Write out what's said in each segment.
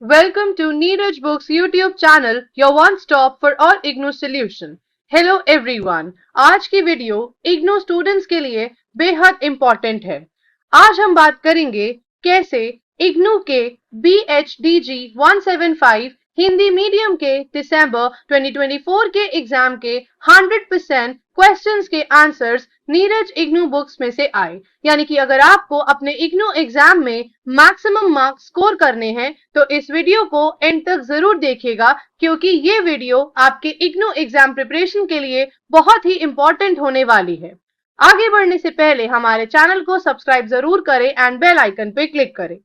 Welcome to Neeraj Books YouTube channel, your one stop for all IGNOU solution. Hello everyone. आज की video IGNOU students के लिए बेहद important है। आज हम बात करेंगे कैसे IGNOU के BHDG 175 हिंदी मीडियम के दिसंबर 2024 के एग्जाम के 100% क्वेश्चंस के आंसर्स नीरज इग्नू बुक्स में से आए। यानी कि अगर आपको अपने इग्नू एग्जाम में मैक्सिमम मार्क्स स्कोर करने हैं तो इस वीडियो को एंड तक जरूर देखिएगा, क्योंकि ये वीडियो आपके इग्नू एग्जाम प्रिपरेशन के लिए बहुत ही इंपॉर्टेंट होने वाली है। आगे बढ़ने से पहले हमारे चैनल को सब्सक्राइब जरूर करें एंड बेल आइकन पे क्लिक करें।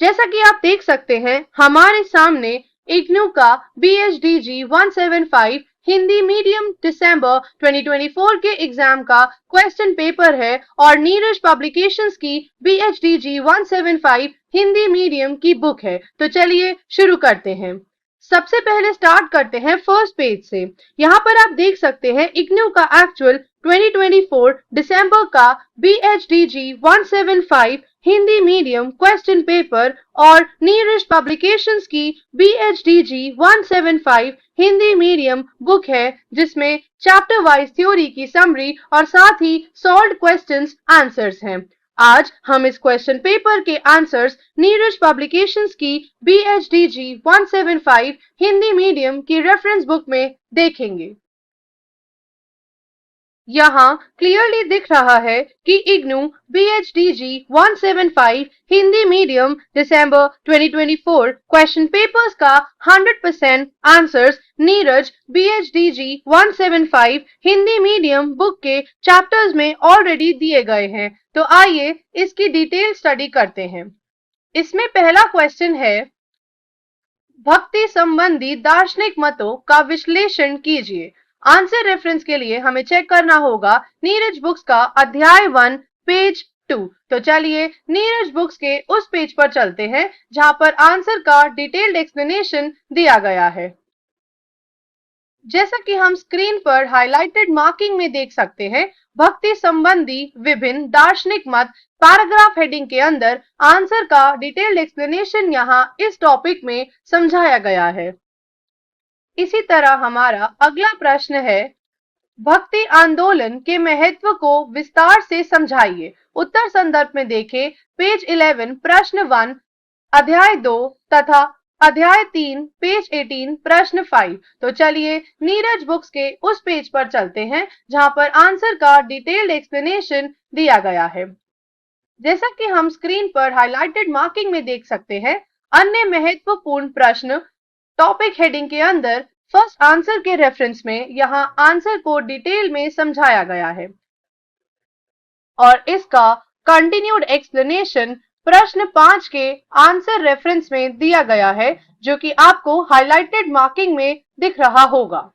जैसा कि आप देख सकते हैं हमारे सामने इग्नू का BHDG 175 हिंदी मीडियम दिसंबर 2024 के एग्जाम का क्वेश्चन पेपर है और नीरज पब्लिकेशंस की BHDG 175 हिंदी मीडियम की बुक है। तो चलिए शुरू करते हैं। सबसे पहले स्टार्ट करते हैं फर्स्ट पेज से। यहाँ पर आप देख सकते हैं इग्नू का एक्चुअल 2024 दिसंबर का BHDG 175 Hindi medium question paper और नीरज पब्लिकेशंस की BHDG 175 हिंदी मीडियम बुक है, जिसमें चैप्टर वाइज थ्योरी की समरी और साथ ही सॉल्व्ड क्वेश्चंस आंसर्स हैं। आज हम इस क्वेश्चन पेपर के आंसर्स नीरज पब्लिकेशंस की BHDG 175 हिंदी मीडियम की रेफरेंस बुक में देखेंगे। यहाँ क्लियरली दिख रहा है कि इग्नू BHDG 175 हिंदी मीडियम दिसंबर 2024 क्वेश्चन पेपर्स का 100% answers Neeraj BHDG 175 Hindi medium book के चैप्टर्स में ऑलरेडी दिए गए हैं। तो आइए इसकी डिटेल स्टडी करते हैं। इसमें पहला क्वेश्चन है, भक्ति संबंधी दार्शनिक मतों का विश्लेषण कीजिए। आंसर रेफरेंस के लिए हमें चेक करना होगा नीरज बुक्स का अध्याय 1 पेज 2। तो चलिए नीरज बुक्स के उस पेज पर चलते हैं जहां पर आंसर का डिटेल्ड एक्सप्लेनेशन दिया गया है। जैसा कि हम स्क्रीन पर हाइलाइटेड मार्किंग में देख सकते हैं, भक्ति संबंधी विभिन्न दार्शनिक मत पैराग्राफ हेडिंग के अंदर आंसर का डिटेल्ड एक्सप्लेनेशन यहाँ इस टॉपिक में समझाया गया है। इसी तरह हमारा अगला प्रश्न है, भक्ति आंदोलन के महत्व को विस्तार से समझाइए। उत्तर संदर्भ में देखें पेज 11 प्रश्न 1 अध्याय 2 तथा अध्याय 3 पेज 18 प्रश्न 5। तो चलिए नीरज बुक्स के उस पेज पर चलते हैं जहां पर आंसर का डिटेल्ड एक्सप्लेनेशन दिया गया है। जैसा कि हम स्क्रीन पर हाइलाइटेड मार्किंग में देख सकते हैं, अन्य महत्वपूर्ण प्रश्न टॉपिक हेडिंग के अंदर फर्स्ट आंसर के रेफरेंस में यहाँ आंसर को डिटेल में समझाया गया है और इसका कंटिन्यूड एक्सप्लेनेशन प्रश्न 5 के आंसर रेफरेंस में दिया गया है, जो कि आपको हाइलाइटेड मार्किंग में दिख रहा होगा।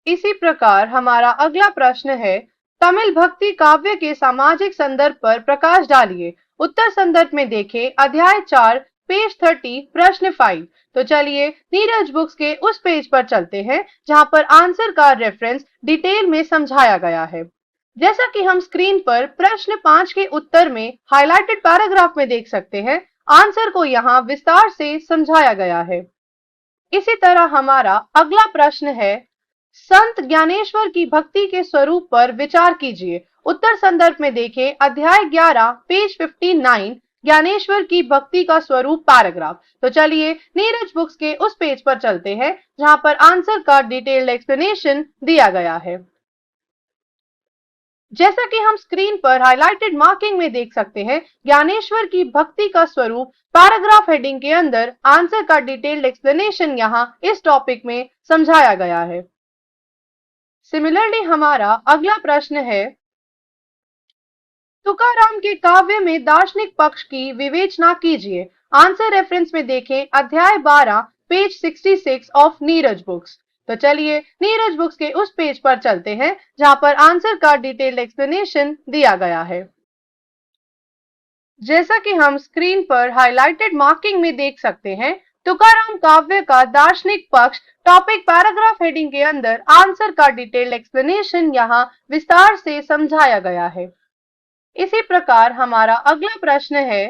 इसी प्रकार हमारा अगला प्रश्न है, तमिल भक्ति काव्य के सामाजिक संदर्भ पर प्रकाश डालिए। उत्तर संदर्भ में देखें अध्याय 4 पेज 30 प्रश्न 5। तो चलिए नीरज बुक्स के उस पेज पर चलते हैं जहां पर आंसर का रेफरेंस डिटेल में समझाया गया है। जैसा कि हम स्क्रीन पर प्रश्न 5 के उत्तर में हाइलाइटेड पैराग्राफ में देख सकते हैं, आंसर को यहाँ विस्तार से समझाया गया है। इसी तरह हमारा अगला प्रश्न है, संत ज्ञानेश्वर की भक्ति के स्वरूप पर विचार कीजिए। उत्तर संदर्भ में देखें अध्याय 11 पेज 59 ज्ञानेश्वर की भक्ति का स्वरूप पैराग्राफ। तो चलिए नीरज बुक्स के उस पेज पर चलते हैं जहां पर आंसर का डिटेल्ड एक्सप्लेनेशन दिया गया है। जैसा कि हम स्क्रीन पर हाइलाइटेड मार्किंग में देख सकते हैं, ज्ञानेश्वर की भक्ति का स्वरूप पैराग्राफ हेडिंग के अंदर आंसर का डिटेल्ड एक्सप्लेनेशन यहाँ इस टॉपिक में समझाया गया है। सिमिलरली हमारा अगला प्रश्न है, तुकाराम के काव्य में दार्शनिक पक्ष की विवेचना कीजिए। आंसर रेफरेंस में देखें अध्याय 12 पेज 66 ऑफ नीरज बुक्स। तो चलिए नीरज बुक्स के उस पेज पर चलते हैं जहां पर आंसर का डिटेल्ड एक्सप्लेनेशन दिया गया है। जैसा कि हम स्क्रीन पर हाइलाइटेड मार्किंग में देख सकते हैं, तुकाराम काव्य का दार्शनिक पक्ष टॉपिक पैराग्राफ हेडिंग के अंदर आंसर का डिटेल्ड एक्सप्लेनेशन यहाँ विस्तार से समझाया गया है। इसी प्रकार हमारा अगला प्रश्न है,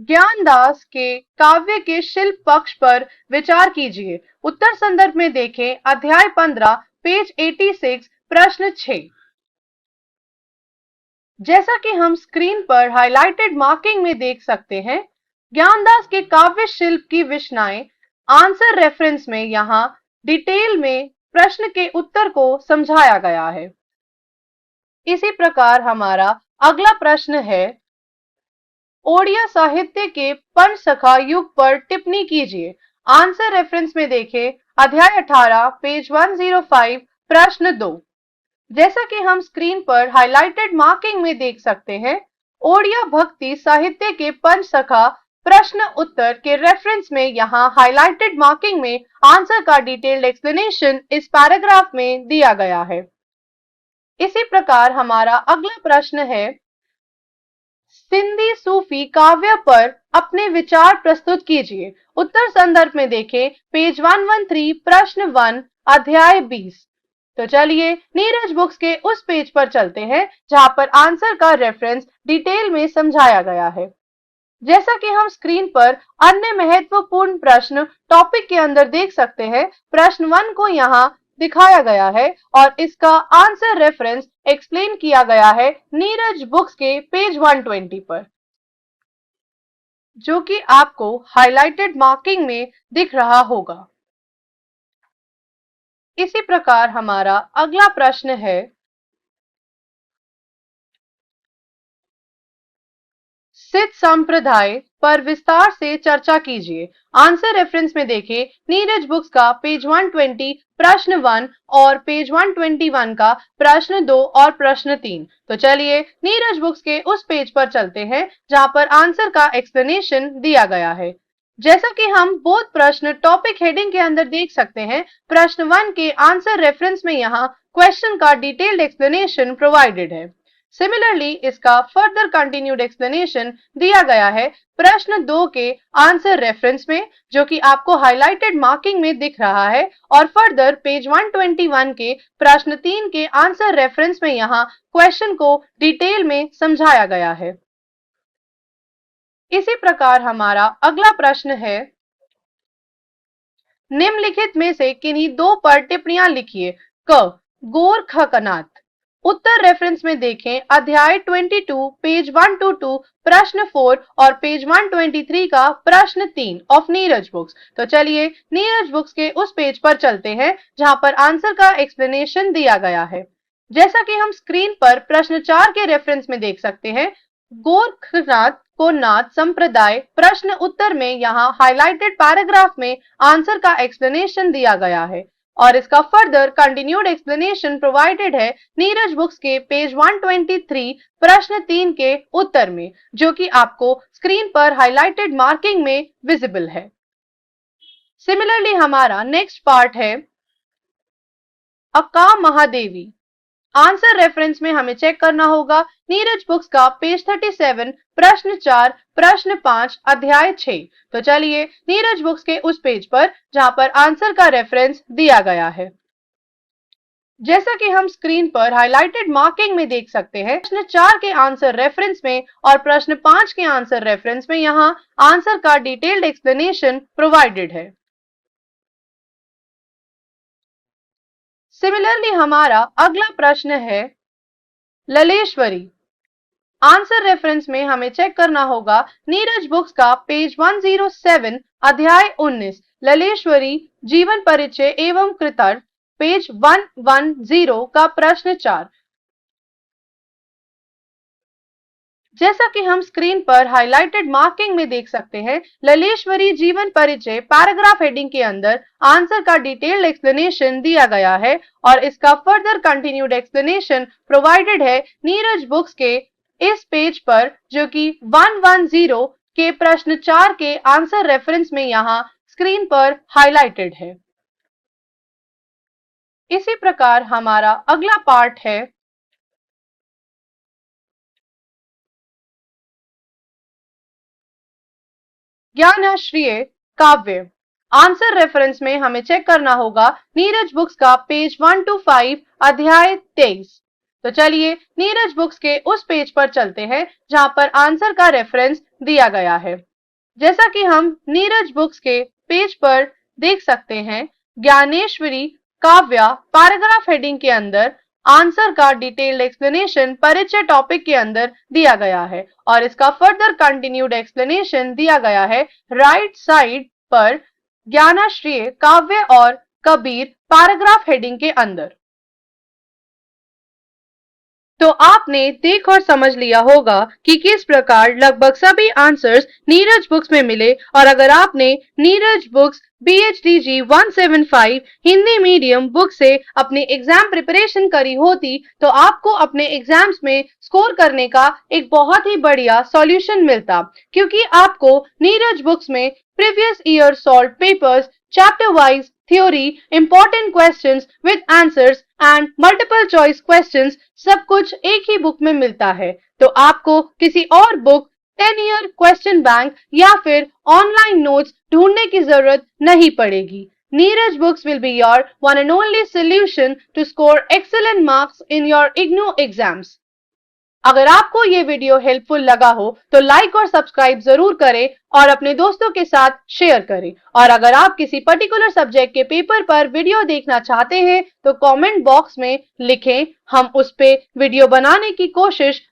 ज्ञानदास के काव्य के शिल्प पक्ष पर विचार कीजिए। उत्तर संदर्भ में देखें अध्याय 15 पेज 86 प्रश्न 6। जैसा कि हम स्क्रीन पर हाइलाइटेड मार्किंग में देख सकते हैं, ज्ञानदास के काव्य शिल्प की विशेषताएं आंसर रेफरेंस में यहाँ डिटेल में प्रश्न के उत्तर को समझाया गया है। इसी प्रकार हमारा अगला प्रश्न है, ओडिया साहित्य के पंचसखा युग पर टिप्पणी कीजिए। आंसर रेफरेंस में देखें अध्याय 18 पेज 105 प्रश्न 2। जैसा कि हम स्क्रीन पर हाइलाइटेड मार्किंग में देख सकते हैं, ओडिया भक्ति साहित्य के पंचसखा प्रश्न उत्तर के रेफरेंस में यहाँ हाइलाइटेड मार्किंग में आंसर का डिटेल्ड एक्सप्लेनेशन इस पैराग्राफ में दिया गया है। इसी प्रकार हमारा अगला प्रश्न है, सिंधी सूफी काव्य पर अपने विचार प्रस्तुत कीजिए। उत्तर संदर्भ में देखें पेज 113 प्रश्न 1 अध्याय 20। तो चलिए नीरज बुक्स के उस पेज पर चलते हैं जहां पर आंसर का रेफरेंस डिटेल में समझाया गया है। जैसा कि हम स्क्रीन पर अन्य महत्वपूर्ण प्रश्न टॉपिक के अंदर देख सकते हैं, प्रश्न 1 को यहाँ दिखाया गया है और इसका आंसर रेफरेंस एक्सप्लेन किया गया है नीरज बुक्स के पेज 120 पर, जो कि आपको हाइलाइटेड मार्किंग में दिख रहा होगा। इसी प्रकार हमारा अगला प्रश्न है, सिद्ध संप्रदाय पर विस्तार से चर्चा कीजिए। आंसर रेफरेंस में देखें नीरज बुक्स का पेज 120 प्रश्न 1 और पेज 121 का प्रश्न 2 और प्रश्न 3। तो चलिए नीरज बुक्स के उस पेज पर चलते हैं जहां पर आंसर का एक्सप्लेनेशन दिया गया है। जैसा कि हम बोथ प्रश्न टॉपिक हेडिंग के अंदर देख सकते हैं, प्रश्न 1 के आंसर रेफरेंस में यहाँ क्वेश्चन का डिटेल्ड एक्सप्लेनेशन प्रोवाइडेड है। सिमिलरली इसका फर्दर कंटिन्यूड एक्सप्लेनेशन दिया गया है प्रश्न 2 के आंसर रेफरेंस में, जो कि आपको हाइलाइटेड मार्किंग में दिख रहा है, और फर्दर पेज 121 के प्रश्न 3 के आंसर रेफरेंस में यहाँ क्वेश्चन को डिटेल में समझाया गया है। इसी प्रकार हमारा अगला प्रश्न है, निम्नलिखित में से किन्हीं दो पर टिप्पणियां लिखिए। क गोरखनाथ। उत्तर रेफरेंस में देखें अध्याय 22 पेज 122 प्रश्न 4 और पेज 123 का प्रश्न 3 ऑफ नीरज बुक्स। तो चलिए नीरज बुक्स के उस पेज पर चलते हैं जहां पर आंसर का एक्सप्लेनेशन दिया गया है। जैसा कि हम स्क्रीन पर प्रश्न 4 के रेफरेंस में देख सकते हैं, गोरखनाथ को नाथ संप्रदाय प्रश्न उत्तर में यहाँ हाइलाइटेड पैराग्राफ में आंसर का एक्सप्लेनेशन दिया गया है और इसका फर्दर कंटिन्यूड एक्सप्लेनेशन प्रोवाइडेड है नीरज बुक्स के पेज 123 प्रश्न 3 के उत्तर में, जो कि आपको स्क्रीन पर हाइलाइटेड मार्किंग में विजिबल है। सिमिलरली हमारा नेक्स्ट पार्ट है, अक्का महादेवी। आंसर रेफरेंस में हमें चेक करना होगा नीरज बुक्स का पेज 37 प्रश्न 4 प्रश्न 5 अध्याय 6। तो चलिए नीरज बुक्स के उस पेज पर जहां पर आंसर का रेफरेंस दिया गया है। जैसा कि हम स्क्रीन पर हाइलाइटेड मार्किंग में देख सकते हैं, प्रश्न 4 के आंसर रेफरेंस में और प्रश्न 5 के आंसर रेफरेंस में यहाँ आंसर का डिटेल्ड एक्सप्लेनेशन प्रोवाइडेड है। सिमिलरली हमारा अगला प्रश्न है, ललेश्वरी। आंसर रेफरेंस में हमें चेक करना होगा नीरज बुक्स का पेज 107 अध्याय 19 ललेश्वरी जीवन परिचय एवं कृतार्थ पेज 110 का प्रश्न 4। जैसा कि हम स्क्रीन पर हाइलाइटेड मार्किंग में देख सकते हैं, ललेश्वरी जीवन परिचय पैराग्राफ हेडिंग के अंदर आंसर का डिटेल्ड एक्सप्लेनेशन दिया गया है और इसका फर्दर कंटिन्यूड एक्सप्लेनेशन प्रोवाइडेड है नीरज बुक्स के इस पेज पर, जो कि 110 के प्रश्न 4 के आंसर रेफरेंस में यहाँ स्क्रीन पर हाइलाइटेड है। इसी प्रकार हमारा अगला पार्ट है, ज्ञानाश्रय काव्य। आंसर रेफरेंस में हमें चेक करना होगा नीरज बुक्स का पेज 125 अध्याय 23। तो चलिए नीरज बुक्स के उस पेज पर चलते हैं जहां पर आंसर का रेफरेंस दिया गया है। जैसा कि हम नीरज बुक्स के पेज पर देख सकते हैं, ज्ञानेश्वरी काव्या पैराग्राफ हेडिंग के अंदर आंसर का डिटेल्ड एक्सप्लेनेशन परिचय टॉपिक के अंदर दिया गया है और इसका फर्दर कंटिन्यूड एक्सप्लेनेशन दिया गया है राइट साइड पर ज्ञानाश्री काव्य और कबीर पैराग्राफ हेडिंग के अंदर। तो आपने देख और समझ लिया होगा कि किस प्रकार लगभग सभी आंसर्स नीरज बुक्स में मिले और अगर आपने Neeraj books BHDG 175 Hindi medium book से अपनी एग्जाम प्रिपरेशन करी होती तो आपको अपने एग्जाम्स में स्कोर करने का एक बहुत ही बढ़िया सॉल्यूशन मिलता, क्योंकि आपको नीरज बुक्स में previous year solve papers, chapter wise theory, important questions with answers and multiple choice questions सब कुछ एक ही बुक में मिलता है। तो आपको किसी और बुक 10 ईयर क्वेश्चन बैंक या फिर ऑनलाइन नोट्स ढूंढने की जरूरत नहीं पड़ेगी। Neeraj books will be your one and only solution to score excellent marks in your IGNOU exams। अगर आपको ये वीडियो हेल्पफुल लगा हो तो लाइक और सब्सक्राइब जरूर करें और अपने दोस्तों के साथ शेयर करें। और अगर आप किसी पर्टिकुलर सब्जेक्ट के पेपर पर वीडियो देखना चाहते हैं तो कमेंट बॉक्स में लिखें, हम उस पे वीडियो बनाने की कोशिश